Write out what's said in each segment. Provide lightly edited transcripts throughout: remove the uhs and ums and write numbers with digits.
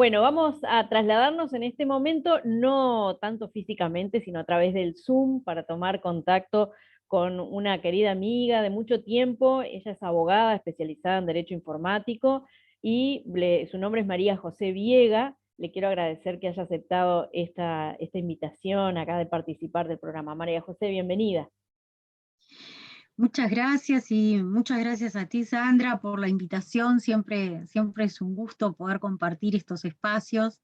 Bueno, vamos a trasladarnos en este momento, no tanto físicamente, sino a través del Zoom para tomar contacto con una querida amiga de mucho tiempo. Ella es abogada especializada en Derecho Informático y su nombre es María José Viega. Le quiero agradecer que haya aceptado esta invitación acá de participar del programa. María José, bienvenida. Muchas gracias y muchas gracias a ti, Sandra, por la invitación. Siempre es un gusto poder compartir estos espacios.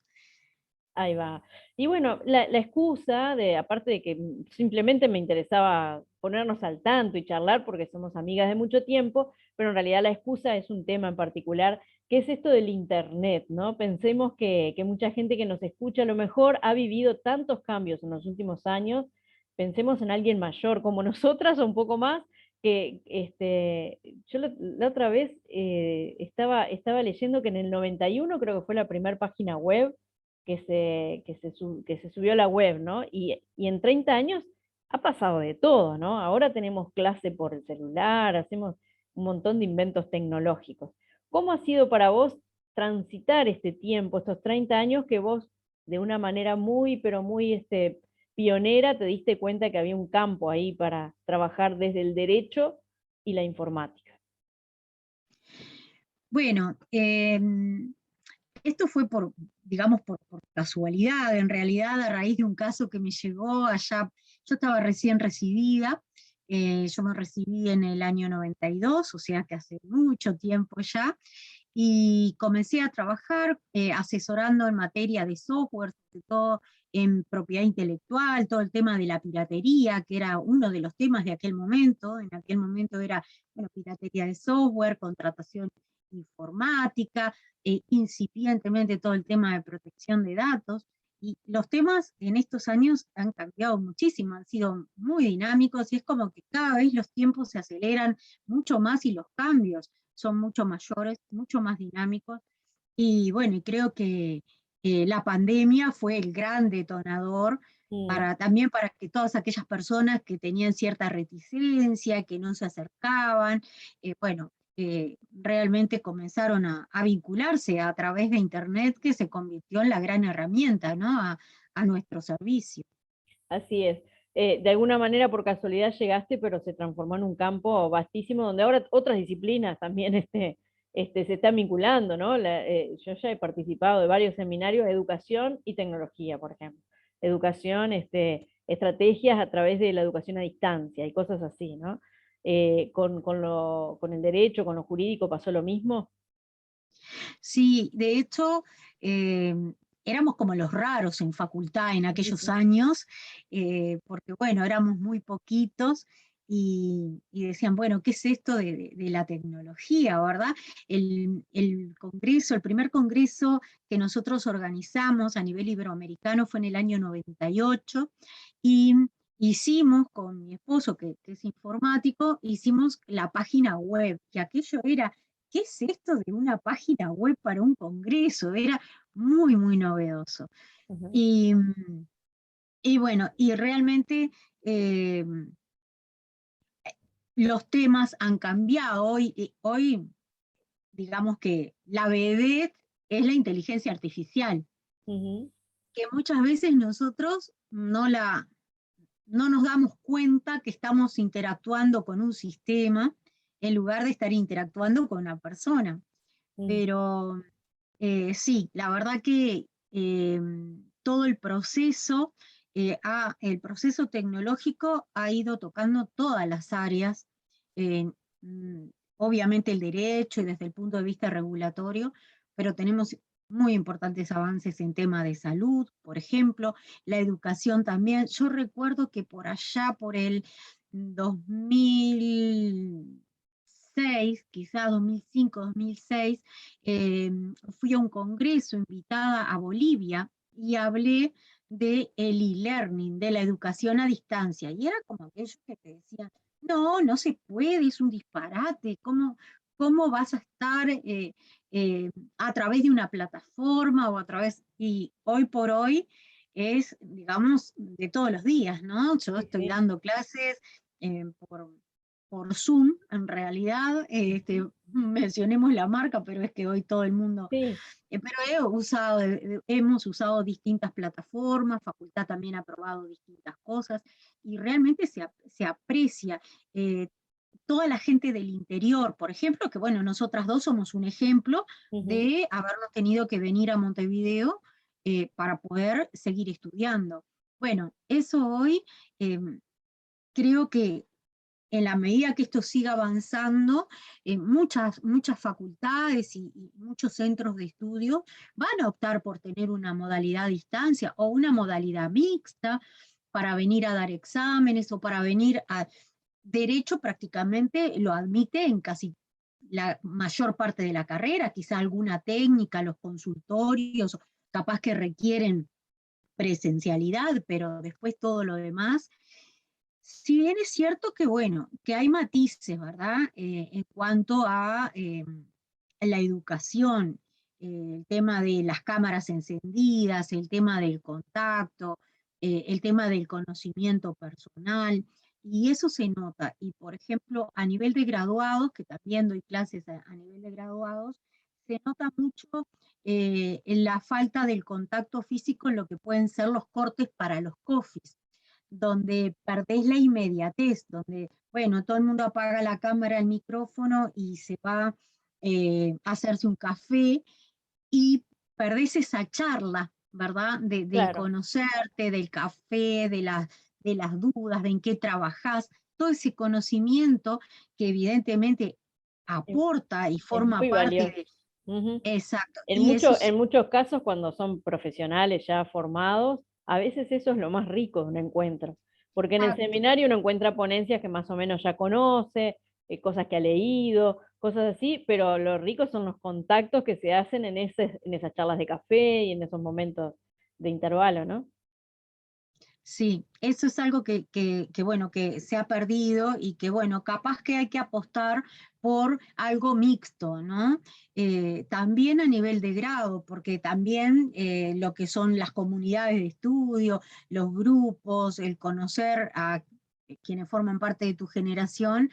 Ahí va. Y bueno, la excusa de, aparte de que simplemente me interesaba ponernos al tanto y charlar porque somos amigas de mucho tiempo, pero en realidad la excusa es un tema en particular, que es esto del internet, ¿no? Pensemos que mucha gente que nos escucha a lo mejor ha vivido tantos cambios en los últimos años. Pensemos en alguien mayor como nosotras o un poco más, que yo la otra vez estaba leyendo que en el 91 creo que fue la primera página web que se subió a la web, ¿no? Y en 30 años ha pasado de todo, ¿no? Ahora tenemos clase por el celular, hacemos un montón de inventos tecnológicos. ¿Cómo ha sido para vos transitar este tiempo, estos 30 años que vos de una manera muy, pero muy pionera te diste cuenta que había un campo ahí para trabajar desde el derecho y la informática? Bueno, esto fue digamos, por casualidad, en realidad, a raíz de un caso que me llegó allá. Yo estaba recién recibida. Yo me recibí en el año 92, o sea que hace mucho tiempo ya, y comencé a trabajar asesorando en materia de software, sobre todo en propiedad intelectual, todo el tema de la piratería, que era uno de los temas de aquel momento. En aquel momento era, bueno, piratería de software, contratación informática, incipientemente todo el tema de protección de datos. Y los temas en estos años han cambiado muchísimo, han sido muy dinámicos, y es como que cada vez los tiempos se aceleran mucho más y los cambios son mucho mayores, mucho más dinámicos. Y bueno, y creo que la pandemia fue el gran detonador Mm. también para que todas aquellas personas que tenían cierta reticencia, que no se acercaban, bueno, realmente comenzaron a vincularse a través de Internet, que se convirtió en la gran herramienta, ¿no? A nuestro servicio. Así es. De alguna manera, por casualidad llegaste, pero se transformó en un campo vastísimo donde ahora otras disciplinas también se están vinculando, ¿no? Yo ya he participado de varios seminarios de educación y tecnología, por ejemplo. Educación, estrategias a través de la educación a distancia y cosas así, ¿no? Con el derecho, con lo jurídico pasó lo mismo. Sí, de hecho, eh, éramos como los raros en facultad en aquellos Ujú. años, porque bueno, éramos muy poquitos. Y decían, bueno, ¿qué es esto de la tecnología, verdad? El congreso, el primer congreso que nosotros organizamos a nivel iberoamericano fue en el año 98, y hicimos con mi esposo, que es informático, hicimos la página web, que aquello era, ¿qué es esto de una página web para un congreso? Era muy, muy novedoso. Ujú. Y, y bueno, y realmente eh, los temas han cambiado. Hoy, digamos que la vedette es la inteligencia artificial, Ujú. que muchas veces nosotros no nos damos cuenta que estamos interactuando con un sistema en lugar de estar interactuando con una persona. Mm. Pero sí, la verdad que todo el proceso tecnológico ha ido tocando todas las áreas, eh, mm, obviamente el derecho y desde el punto de vista regulatorio, pero tenemos muy importantes avances en tema de salud, por ejemplo, la educación también. Yo recuerdo que por allá, por el 2006, quizá 2005, 2006, eh, fui a un congreso invitada a Bolivia y hablé de el e-learning, de la educación a distancia. Y era como aquellos que te decían, no, no se puede, es un disparate, ¿cómo vas a estar a través de una plataforma o a través? Y hoy por hoy es, digamos, de todos los días, ¿no? Yo Sí, estoy sí. dando clases por Zoom, en realidad, mencionemos la marca, pero es que hoy todo el mundo, Sí, pero hemos usado distintas plataformas, facultad también ha probado distintas cosas, y realmente se aprecia. Toda la gente del interior, por ejemplo, que bueno, nosotras dos somos un ejemplo ujú, de habernos tenido que venir a Montevideo para poder seguir estudiando. Bueno, eso hoy eh, creo que en la medida que esto siga avanzando, muchas facultades y muchos centros de estudio van a optar por tener una modalidad a distancia o una modalidad mixta para venir a dar exámenes o para venir a... Derecho prácticamente lo admite en casi la mayor parte de la carrera, quizá alguna técnica, los consultorios, capaz que requieren presencialidad, pero después todo lo demás. Si bien es cierto que, bueno, que hay matices, ¿verdad? En cuanto a la educación, el tema de las cámaras encendidas, el tema del contacto, el tema del conocimiento personal, y eso se nota. Y, por ejemplo, a nivel de graduados, que también doy clases a nivel de graduados, se nota mucho en la falta del contacto físico en lo que pueden ser los cortes para los coffees, donde perdés la inmediatez, donde, bueno, todo el mundo apaga la cámara, el micrófono y se va a hacerse un café y perdés esa charla, ¿verdad? Del claro. conocerte, del café, de las dudas, de en qué trabajás, todo ese conocimiento que evidentemente Es, aporta y es forma muy parte valioso. de... Ujú. Exacto, y eso En sí, muchos casos, cuando son profesionales ya formados, a veces eso es lo más rico de un encuentro, porque en el exacto. seminario uno encuentra ponencias que más o menos ya conoce, cosas que ha leído, cosas así, pero lo rico son los contactos que se hacen en esas charlas de café y en esos momentos de intervalo, ¿no? Sí, eso es algo bueno, que se ha perdido y que, bueno, capaz que hay que apostar por algo mixto, ¿no? También a nivel de grado, porque también lo que son las comunidades de estudio, los grupos, el conocer a quienes forman parte de tu generación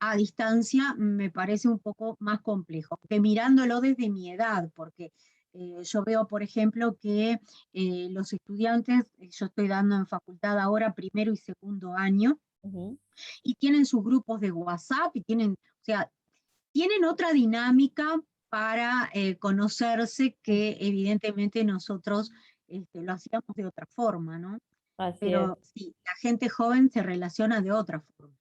a distancia me parece un poco más complejo, que mirándolo desde mi edad, porque yo veo, por ejemplo, que los estudiantes, yo estoy dando en facultad ahora primero y segundo año, Ujú. y tienen sus grupos de WhatsApp y tienen, o sea, tienen otra dinámica para conocerse que evidentemente nosotros lo hacíamos de otra forma, ¿no? Así es. Pero sí, la gente joven se relaciona de otra forma.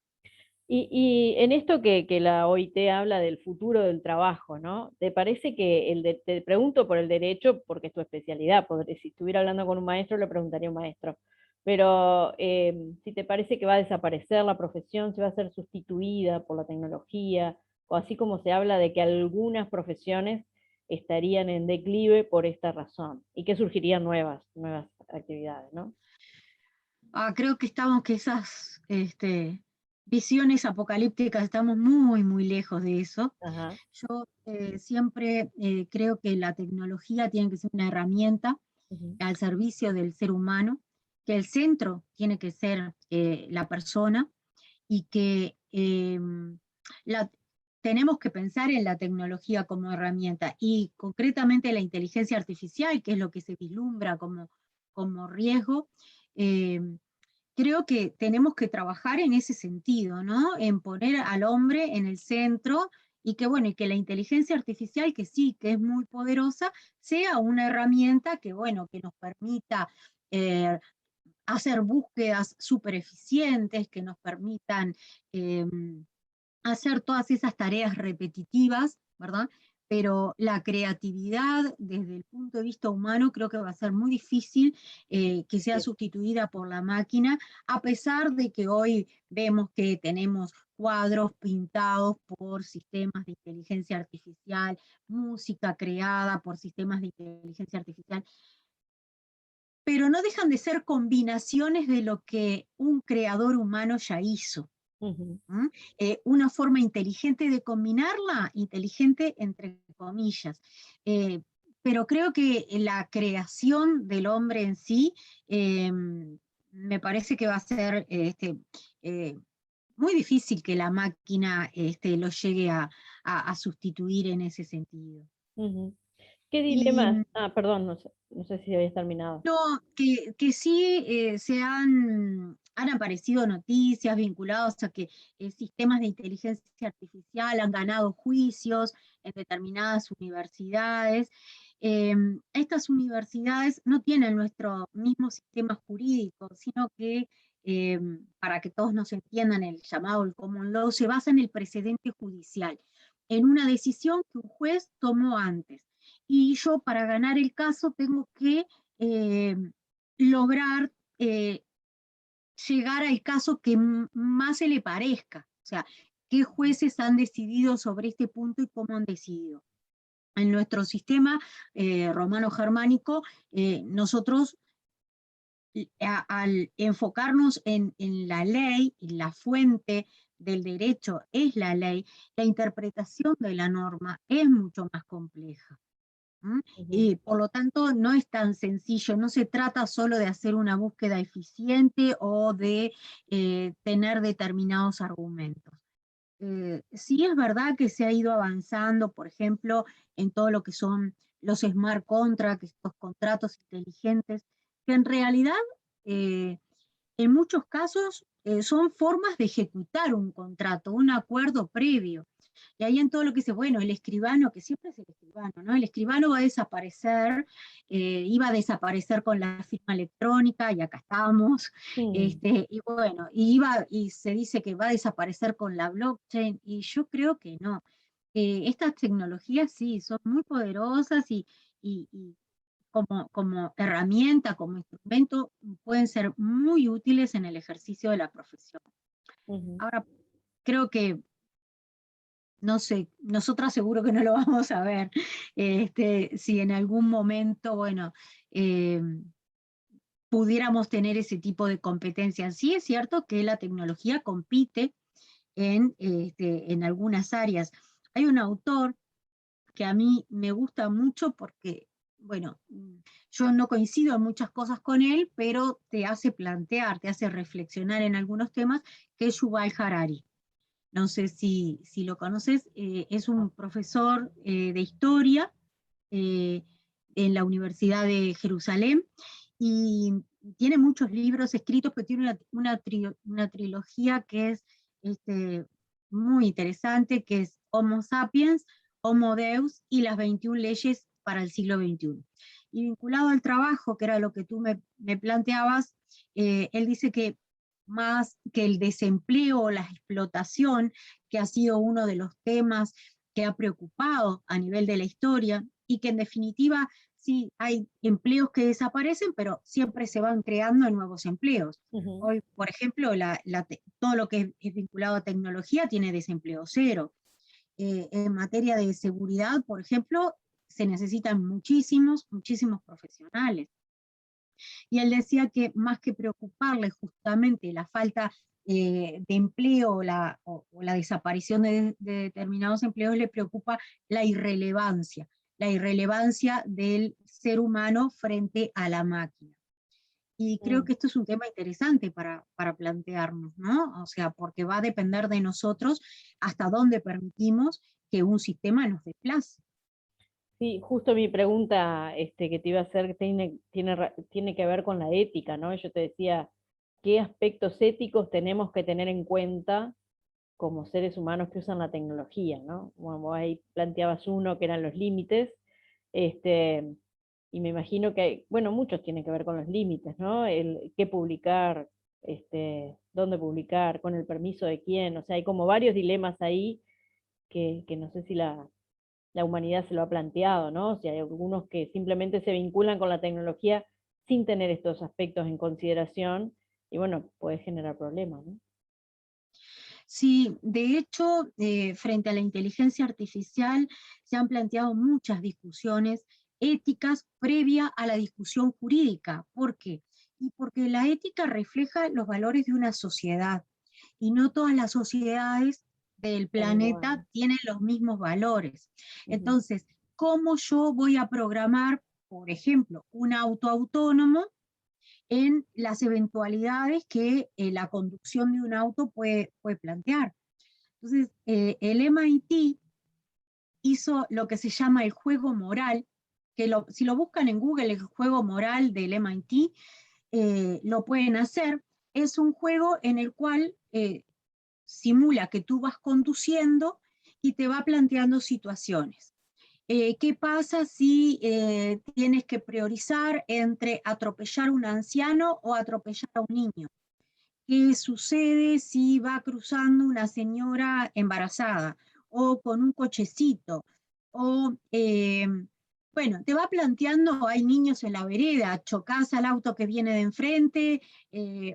Y en esto que la OIT habla del futuro del trabajo, ¿no? ¿Te parece que te pregunto por el derecho, porque es tu especialidad, si estuviera hablando con un maestro, le preguntaría a un maestro, pero si te parece que va a desaparecer la profesión, si va a ser sustituida por la tecnología, o así como se habla de que algunas profesiones estarían en declive por esta razón, y que surgirían nuevas actividades, ¿no? Creo que estamos, que esas visiones apocalípticas, estamos muy, muy lejos de eso. Ajá. Yo siempre creo que la tecnología tiene que ser una herramienta Ujú. al servicio del ser humano, que el centro tiene que ser la persona y que la, tenemos que pensar en la tecnología como herramienta y concretamente la inteligencia artificial, que es lo que se vislumbra como riesgo. eh, Creo que tenemos que trabajar en ese sentido, ¿no? En poner al hombre en el centro y que, bueno, y que la inteligencia artificial, que sí, que es muy poderosa, sea una herramienta que, bueno, que nos permita eh, hacer búsquedas súper eficientes, que nos permitan eh, hacer todas esas tareas repetitivas, ¿verdad? Pero la creatividad desde el punto de vista humano creo que va a ser muy difícil que sea Sí. sustituida por la máquina, a pesar de que hoy vemos que tenemos cuadros pintados por sistemas de inteligencia artificial, música creada por sistemas de inteligencia artificial, pero no dejan de ser combinaciones de lo que un creador humano ya hizo. Ujú. ¿Mm? Una forma inteligente de combinarla, inteligente entre comillas. Eh, pero creo que la creación del hombre en sí me parece que va a ser eh, muy difícil que la máquina lo llegue a sustituir en ese sentido. Ujú. ¿Qué Y dilemas? Ah, perdón, no sé si habías terminado. no, que sí han aparecido noticias vinculadas a que sistemas de inteligencia artificial han ganado juicios en determinadas universidades. Estas universidades no tienen nuestro mismo sistema jurídico, sino que, eh, para que todos nos entiendan, el llamado el common law se basa en el precedente judicial, en una decisión que un juez tomó antes. Y yo, para ganar el caso, tengo que eh, lograr llegar al caso que más se le parezca. O sea, qué jueces han decidido sobre este punto y cómo han decidido. En nuestro sistema romano-germánico, nosotros, al enfocarnos en la ley, en la fuente del derecho es la ley, la interpretación de la norma es mucho más compleja. Ujú, Y por lo tanto no es tan sencillo, no se trata solo de hacer una búsqueda eficiente o de tener determinados argumentos. Sí es verdad que se ha ido avanzando, por ejemplo, en todo lo que son los smart contracts, estos contratos inteligentes, que en realidad eh, en muchos casos son formas de ejecutar un contrato, un acuerdo previo. Y ahí en todo lo que dice, bueno, el escribano, que siempre es el escribano, ¿no? El escribano va a desaparecer, iba a desaparecer con la firma electrónica, y acá estamos, mm, y bueno, y se dice que va a desaparecer con la blockchain, y yo creo que no. Estas tecnologías sí, son muy poderosas y como herramienta, como instrumento, pueden ser muy útiles en el ejercicio de la profesión. ujú. Ahora, creo que no sé, nosotras seguro que no lo vamos a ver. Si en algún momento, bueno, eh, pudiéramos tener ese tipo de competencias. Sí es cierto que la tecnología compite en algunas áreas. Hay un autor que a mí me gusta mucho porque, bueno, yo no coincido en muchas cosas con él, pero te hace plantear, te hace reflexionar en algunos temas, que es Yuval Harari. No sé si lo conoces, es un profesor de historia eh, en la Universidad de Jerusalén y tiene muchos libros escritos, pero tiene una trilogía que es este, muy interesante, que es Homo Sapiens, Homo Deus y las 21 leyes para el siglo XXI. Y vinculado al trabajo, que era lo que tú me planteabas, él dice que más que el desempleo o la explotación, que ha sido uno de los temas que ha preocupado a nivel de la historia, y que en definitiva sí hay empleos que desaparecen, pero siempre se van creando nuevos empleos. Ujú. Hoy, por ejemplo, todo lo que es vinculado a tecnología tiene desempleo cero. En materia de seguridad, por ejemplo, se necesitan muchísimos profesionales. Y él decía que más que preocuparle justamente la falta de empleo o la desaparición de determinados empleos, le preocupa la irrelevancia del ser humano frente a la máquina. Y creo Mm. que esto es un tema interesante para plantearnos, ¿no? O sea, porque va a depender de nosotros hasta dónde permitimos que un sistema nos desplace. Sí, justo mi pregunta que te iba a hacer tiene que ver con la ética, ¿no? Yo te decía, ¿qué aspectos éticos tenemos que tener en cuenta como seres humanos que usan la tecnología, ¿no? Bueno, vos ahí planteabas uno que eran los límites, este, y me imagino que, bueno, muchos tienen que ver con los límites, ¿no? El qué publicar, dónde publicar, con el permiso de quién, o sea, hay como varios dilemas ahí que no sé si la humanidad se lo ha planteado, ¿no? O sea, hay algunos que simplemente se vinculan con la tecnología sin tener estos aspectos en consideración, y bueno, puede generar problemas, ¿no? Sí, de hecho, frente a la inteligencia artificial se han planteado muchas discusiones éticas previa a la discusión jurídica. ¿Por qué? Y porque la ética refleja los valores de una sociedad y no todas las sociedades del Son planeta iguales. tienen los mismos valores. Ujú, Entonces, ¿cómo yo voy a programar, por ejemplo, un auto autónomo en las eventualidades que la conducción de un auto puede plantear. Entonces, el MIT hizo lo que se llama el juego moral, que si lo buscan en Google, el juego moral del MIT, lo pueden hacer. Es un juego en el cual simula que tú vas conduciendo y te va planteando situaciones. ¿Qué pasa si tienes que priorizar entre atropellar a un anciano o atropellar a un niño? ¿Qué sucede si va cruzando una señora embarazada o con un cochecito? O, bueno, te va planteando, hay niños en la vereda, chocás al auto que viene de enfrente,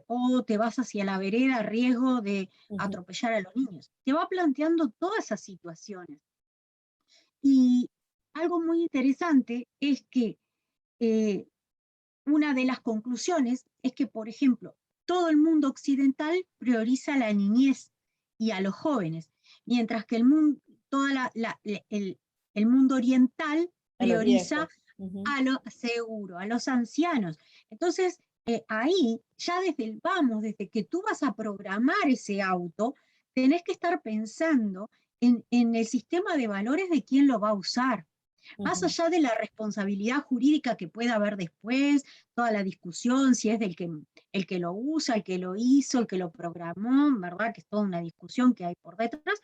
o te vas hacia la vereda a riesgo de atropellar a los niños. Te va planteando todas esas situaciones. Y algo muy interesante es que eh, una de las conclusiones es que, por ejemplo, todo el mundo occidental prioriza a la niñez y a los jóvenes, mientras que el mundo oriental A los prioriza viejos. Ujú. a lo seguro, a los ancianos. Entonces, ahí, ya desde que tú vas a programar ese auto, tenés que estar pensando en el sistema de valores de quién lo va a usar. Más Ujú. allá de la responsabilidad jurídica que pueda haber después, toda la discusión, si es el que lo usa, el que lo hizo, el que lo programó, ¿verdad? Que es toda una discusión que hay por detrás.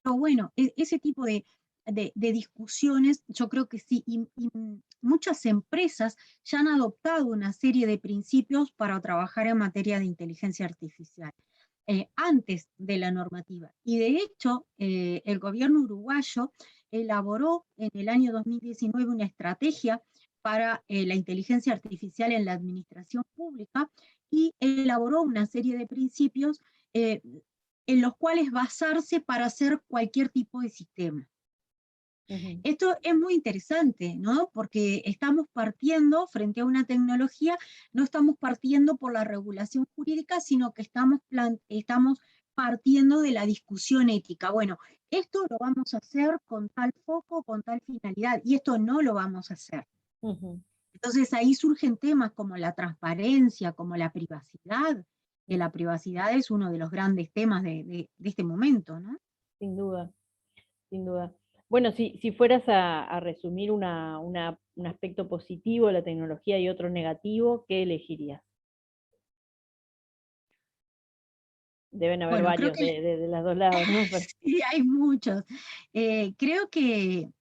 Pero bueno, ese tipo de discusiones, yo creo que sí, y muchas empresas ya han adoptado una serie de principios para trabajar en materia de inteligencia artificial. Antes de la normativa. Y de hecho, el gobierno uruguayo elaboró en el año 2019 una estrategia para la inteligencia artificial en la administración pública y elaboró una serie de principios en los cuales basarse para hacer cualquier tipo de sistema. Ujú. Esto es muy interesante, ¿no? Porque estamos partiendo frente a una tecnología, no estamos partiendo por la regulación jurídica, sino que estamos partiendo de la discusión ética. Bueno, esto lo vamos a hacer con tal foco, con tal finalidad, y esto no lo vamos a hacer. Ujú. Entonces ahí surgen temas como la transparencia, como la privacidad, que la privacidad es uno de los grandes temas de este momento, ¿no? Sin duda, sin duda. Bueno, si fueras a resumir un aspecto positivo de la tecnología y otro negativo, ¿qué elegirías? Deben haber Bueno, creo varios que de los dos lados, ¿no? Pero, sí, hay muchos. Creo que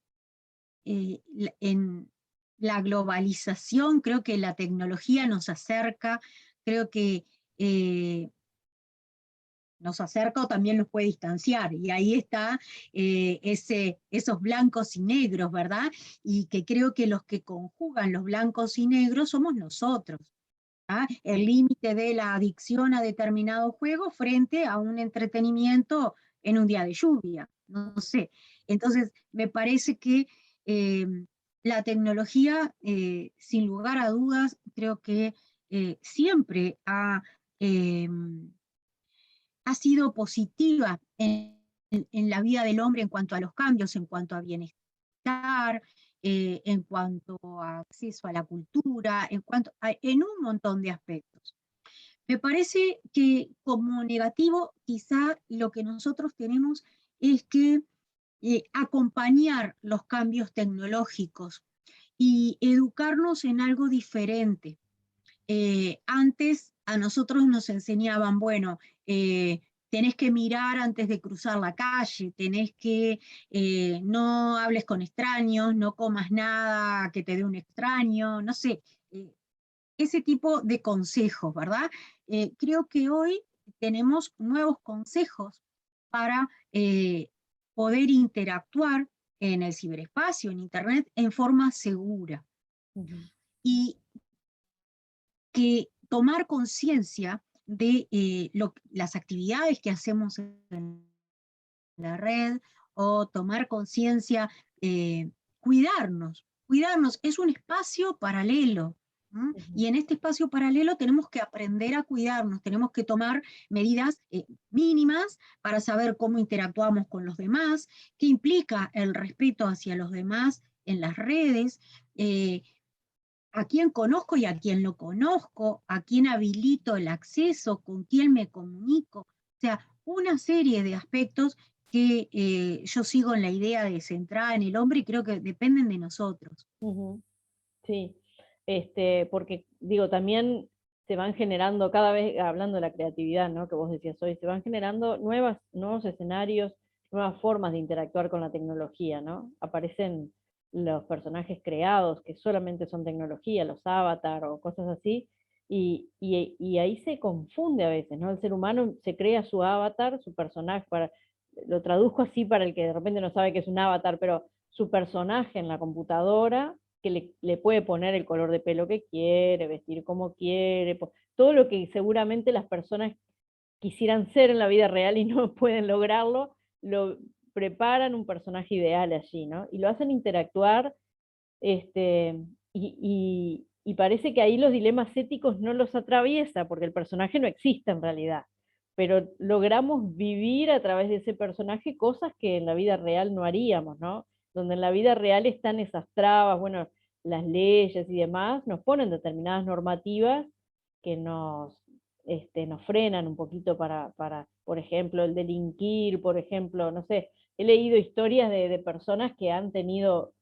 en la globalización, creo que la tecnología nos acerca, creo que eh, nos acerca o también nos puede distanciar, y ahí está esos blancos y negros, ¿verdad? Y que creo que los que conjugan los blancos y negros somos nosotros. ¿Ah? El límite de la adicción a determinado juego frente a un entretenimiento en un día de lluvia, no sé. Entonces, me parece que eh, la tecnología, sin lugar a dudas, creo que siempre eh, ha sido positiva en la vida del hombre en cuanto a los cambios, en cuanto a bienestar, en cuanto a acceso a la cultura, en un montón de aspectos. Me parece que como negativo, quizá lo que nosotros tenemos es que acompañar los cambios tecnológicos y educarnos en algo diferente. Antes a nosotros nos enseñaban, bueno, tenés que mirar antes de cruzar la calle, tenés que no hables con extraños, no comas nada que te dé un extraño, no sé, ese tipo de consejos, ¿verdad? Creo que hoy tenemos nuevos consejos para poder interactuar en el ciberespacio, en Internet, en forma segura. ujú. Y que tomar conciencia de las actividades que hacemos en la red o tomar conciencia, cuidarnos, es un espacio paralelo. Ujú. Y en este espacio paralelo tenemos que aprender a cuidarnos, tenemos que tomar medidas mínimas para saber cómo interactuamos con los demás, qué implica el respeto hacia los demás en las redes, eh, a quién conozco y a quién no conozco, a quién habilito el acceso, con quién me comunico. O sea, una serie de aspectos que yo sigo en la idea de centrada en el hombre y creo que dependen de nosotros. Ujú. Sí, porque digo, también se van generando, cada vez, hablando de la creatividad, ¿no? Que vos decías hoy, se van generando nuevos escenarios, nuevas formas de interactuar con la tecnología, ¿no? Aparecen los personajes creados que solamente son tecnología, los avatar o cosas así, y ahí se confunde a veces, ¿no? El ser humano se crea su avatar, su personaje, lo traduzco así para el que de repente no sabe que es un avatar, pero su personaje en la computadora que le puede poner el color de pelo que quiere, vestir como quiere, todo lo que seguramente las personas quisieran ser en la vida real y no pueden lograrlo, lo preparan un personaje ideal allí, ¿no? Y lo hacen interactuar, y parece que ahí los dilemas éticos no los atraviesa, porque el personaje no existe en realidad, pero logramos vivir a través de ese personaje cosas que en la vida real no haríamos, ¿no? Donde en la vida real están esas trabas, bueno, las leyes y demás, nos ponen determinadas normativas que nos frenan un poquito por ejemplo, el delinquir, por ejemplo, no sé, he leído historias de personas que han tenido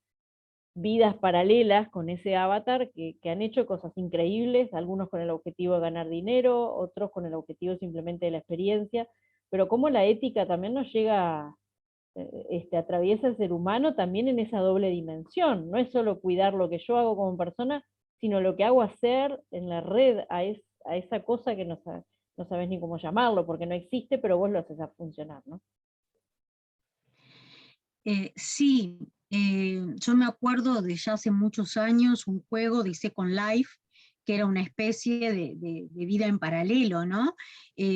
vidas paralelas con ese avatar que han hecho cosas increíbles, algunos con el objetivo de ganar dinero, otros con el objetivo simplemente de la experiencia, pero cómo la ética también nos llega, atraviesa el ser humano también en esa doble dimensión, no es solo cuidar lo que yo hago como persona, sino lo que hago hacer en la red a esa cosa que no sabes ni cómo llamarlo, porque no existe, pero vos lo haces a funcionar, ¿no? Sí, yo me acuerdo de ya hace muchos años un juego de Second Life, que era una especie de vida en paralelo, ¿no?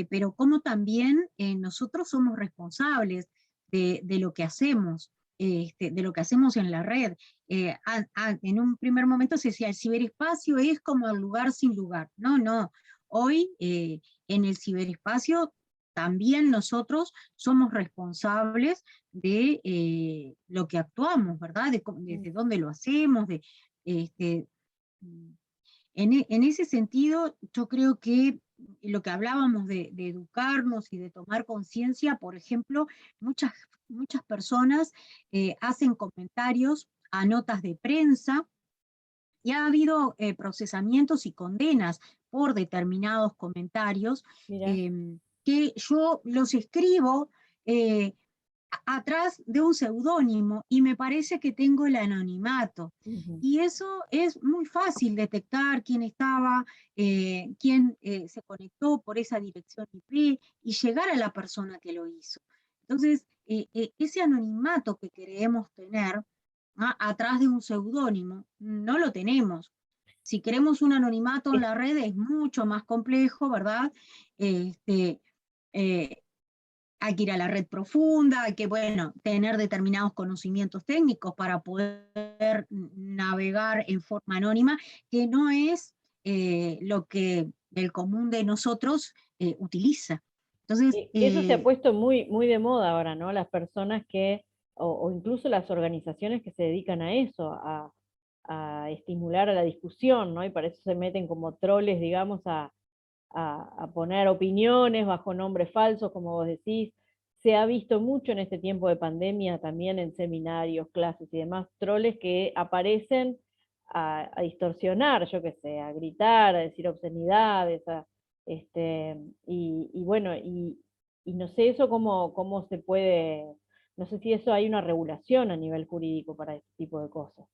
Pero como también nosotros somos responsables de lo que hacemos, de lo que hacemos en la red. En un primer momento se decía, el ciberespacio es como el lugar sin lugar. No, no. Hoy en el ciberespacio también nosotros somos responsables de lo que actuamos, ¿verdad? Mm. De dónde lo hacemos, este, en ese sentido, yo creo que lo que hablábamos de educarnos y de tomar conciencia, por ejemplo, muchas personas hacen comentarios a notas de prensa y ha habido procesamientos y condenas por determinados comentarios Mira. eh, que yo los escribo eh, atrás de un seudónimo y me parece que tengo el anonimato. Ujú. Y eso es muy fácil detectar quién estaba, quién se conectó por esa dirección IP y llegar a la persona que lo hizo. Entonces, ese anonimato que queremos tener atrás de un seudónimo, no lo tenemos. Si queremos un anonimato en la red es mucho más complejo, ¿verdad? Este, eh, hay que ir a la red profunda, hay que, bueno, tener determinados conocimientos técnicos para poder navegar en forma anónima, que no es lo que el común de nosotros utiliza. Entonces, Eso se ha puesto muy, muy de moda ahora, ¿no? Las personas o incluso las organizaciones que se dedican a eso, a estimular a la discusión, ¿no? Y para eso se meten como troles, digamos, a poner opiniones bajo nombres falsos, como vos decís. Se ha visto mucho en este tiempo de pandemia, también en seminarios, clases y demás, troles que aparecen a distorsionar, yo qué sé, a gritar, a decir obscenidades, este, y bueno, y no sé eso cómo se puede, no sé si eso hay una regulación a nivel jurídico para este tipo de cosas.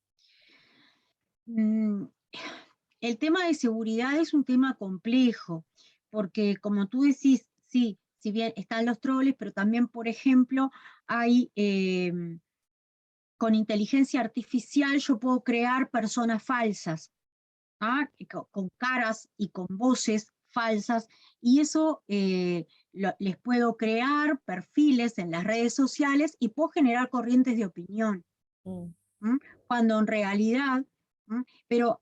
mm, el tema de seguridad es un tema complejo, porque como tú decís, sí, si bien están los troles, pero también, por ejemplo, hay con inteligencia artificial yo puedo crear personas falsas, con caras y con voces falsas, y eso les puedo crear perfiles en las redes sociales y puedo generar corrientes de opinión, Mm. ¿m? Cuando en realidad, pero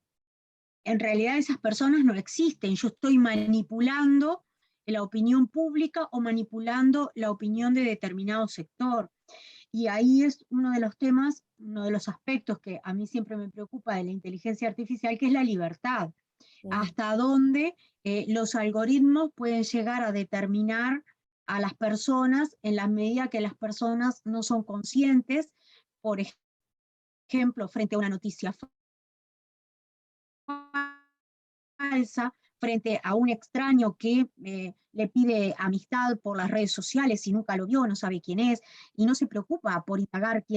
en realidad esas personas no existen, yo estoy manipulando la opinión pública o manipulando la opinión de determinado sector. Y ahí es uno de los temas, uno de los aspectos que a mí siempre me preocupa de la inteligencia artificial, que es la libertad. Ujú. Hasta dónde los algoritmos pueden llegar a determinar a las personas en la medida que las personas no son conscientes, por ejemplo, frente a una noticia falsa, frente a un extraño que le pide amistad por las redes sociales y nunca lo vio, no sabe quién es, y no se preocupa por indagar si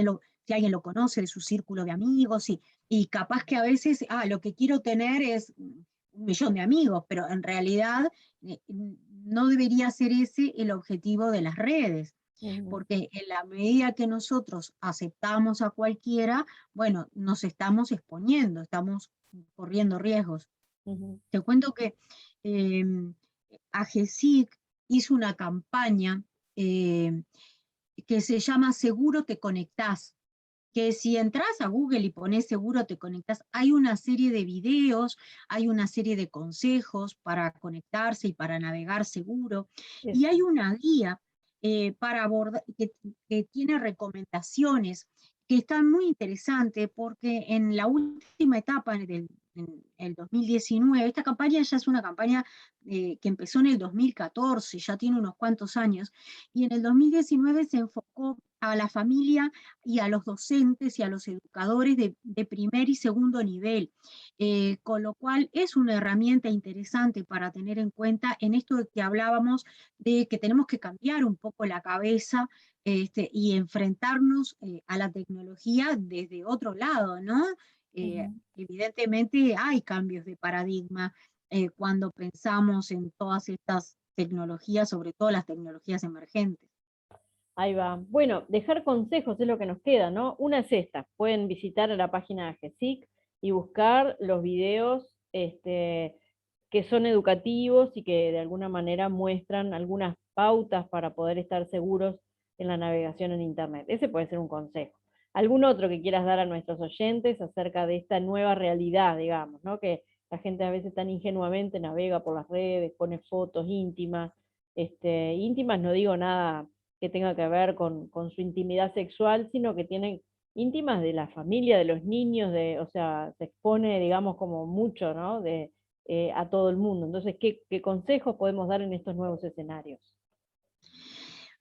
alguien lo conoce de su círculo de amigos, y capaz que a veces, lo que quiero tener es 1 millón de amigos, pero en realidad no debería ser ese el objetivo de las redes, Ujú. porque en la medida que nosotros aceptamos a cualquiera, bueno, nos estamos exponiendo, estamos corriendo riesgos. Ujú. Te cuento que eh, AGESIC hizo una campaña eh, que se llama Seguro te conectás, que si entras a Google y pones Seguro te conectás, hay una serie de videos, hay una serie de consejos para conectarse y para navegar seguro, y hay Eso. una guía para abordar, que tiene recomendaciones que están muy interesantes, porque en la última etapa en el 2019, esta campaña ya es una campaña que empezó en el 2014, ya tiene unos cuantos años, y en el 2019 se enfocó a la familia y a los docentes y a los educadores de primer y segundo nivel, con lo cual es una herramienta interesante para tener en cuenta en esto de que hablábamos de que tenemos que cambiar un poco la cabeza y enfrentarnos a la tecnología desde otro lado, ¿no? Ujú. Evidentemente hay cambios de paradigma cuando pensamos en todas estas tecnologías, sobre todo las tecnologías emergentes. Ahí va. Bueno, dejar consejos es lo que nos queda, ¿no? Una es esta. Pueden visitar a la página de GESIC y buscar los videos que son educativos y que de alguna manera muestran algunas pautas para poder estar seguros en la navegación en Internet. Ese puede ser un consejo. ¿Algún otro que quieras dar a nuestros oyentes acerca de esta nueva realidad, digamos, ¿no? Que la gente a veces tan ingenuamente navega por las redes, pone fotos íntimas, íntimas no digo nada que tenga que ver con su intimidad sexual, sino que tienen íntimas de la familia, de los niños, o sea, se expone, digamos, como mucho, ¿no? A todo el mundo. Entonces, ¿qué consejos podemos dar en estos nuevos escenarios?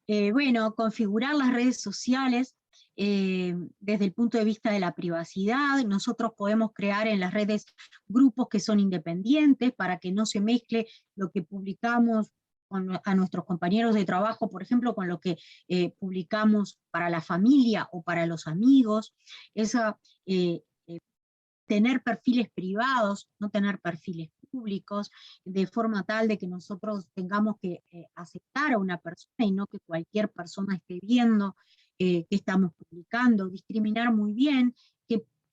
Bueno, configurar las redes sociales desde el punto de vista de la privacidad. Nosotros podemos crear en las redes grupos que son independientes para que no se mezcle lo que publicamos a nuestros compañeros de trabajo, por ejemplo, con lo que publicamos para la familia o para los amigos. Esa, eh, eh, Tener perfiles privados, no tener perfiles públicos, de forma tal de que nosotros tengamos que aceptar a una persona y no que cualquier persona esté viendo qué estamos publicando, discriminar muy bien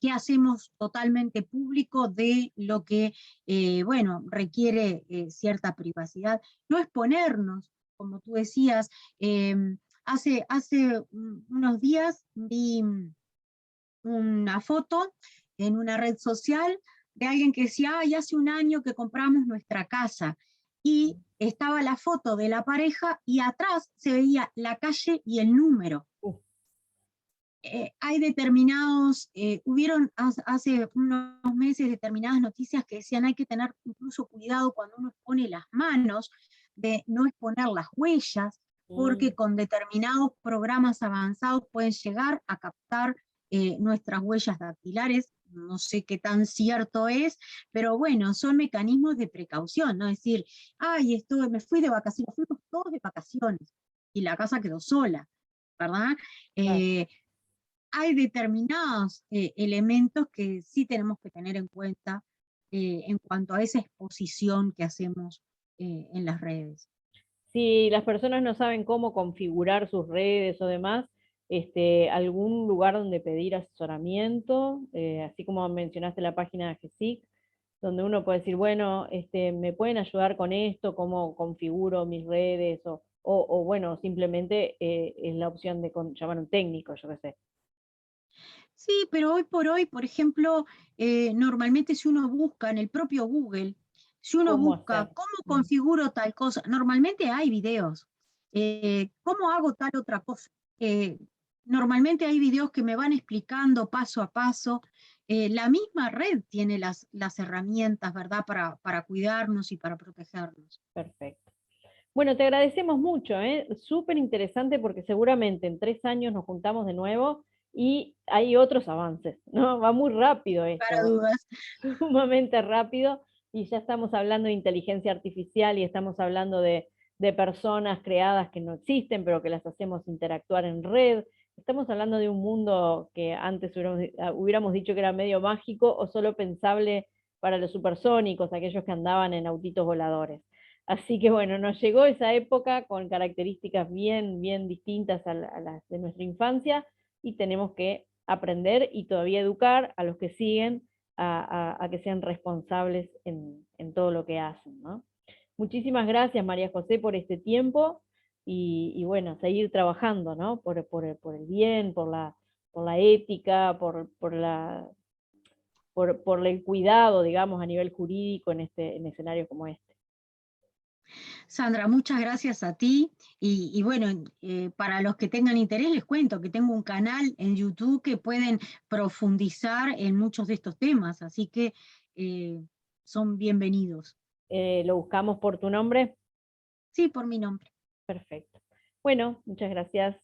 qué hacemos totalmente público de lo que, bueno, requiere cierta privacidad. No exponernos, como tú decías, hace unos días vi una foto en una red social de alguien que decía, ay, hace 1 año que compramos nuestra casa. Y estaba la foto de la pareja y atrás se veía la calle y el número. Uf. Hay determinados, hubieron hace unos meses determinadas noticias que decían hay que tener incluso cuidado cuando uno expone las manos, de no exponer las huellas, Mm. porque con determinados programas avanzados pueden llegar a captar nuestras huellas dactilares. No sé qué tan cierto es, pero bueno, son mecanismos de precaución, ¿no? Es decir, ay, me fui de vacaciones, fuimos todos de vacaciones y la casa quedó sola, ¿verdad? Claro. Eh, Hay determinados elementos que sí tenemos que tener en cuenta en cuanto a esa exposición que hacemos en las redes. Si las personas no saben cómo configurar sus redes o demás, algún lugar donde pedir asesoramiento, así como mencionaste la página de GESIC, donde uno puede decir, bueno, me pueden ayudar con esto, cómo configuro mis redes, o bueno, simplemente es la opción de llamar a un técnico, yo qué sé. Sí, pero hoy por hoy, por ejemplo, normalmente si uno busca en el propio Google, si uno ¿Cómo busca hacer? cómo Mm. configuro tal cosa, normalmente hay videos. ¿Cómo hago tal otra cosa? Normalmente hay videos que me van explicando paso a paso. La misma red tiene las herramientas, ¿verdad?, para cuidarnos y para protegernos. Perfecto. Bueno, te agradecemos mucho, ¿eh? Súper interesante porque seguramente en 3 años nos juntamos de nuevo y hay otros avances, ¿no? Va muy rápido Para esto, dudas. sumamente rápido, y ya estamos hablando de inteligencia artificial y estamos hablando de personas creadas que no existen, pero que las hacemos interactuar en red. Estamos hablando de un mundo que antes hubiéramos dicho que era medio mágico o solo pensable para los supersónicos, aquellos que andaban en autitos voladores. Así que bueno, nos llegó esa época con características bien, bien distintas a las de nuestra infancia y tenemos que aprender y todavía educar a los que siguen a que sean responsables en todo lo que hacen, ¿no? Muchísimas gracias, María José, por este tiempo y bueno, seguir trabajando, ¿no? Por el bien, por la ética, por el cuidado, digamos, a nivel jurídico en escenarios como este. Sandra, muchas gracias a ti. Y bueno, para los que tengan interés, les cuento que tengo un canal en YouTube que pueden profundizar en muchos de estos temas, así que eh, son bienvenidos. ¿Lo buscamos por tu nombre? Sí, por mi nombre. Perfecto. Bueno, muchas gracias.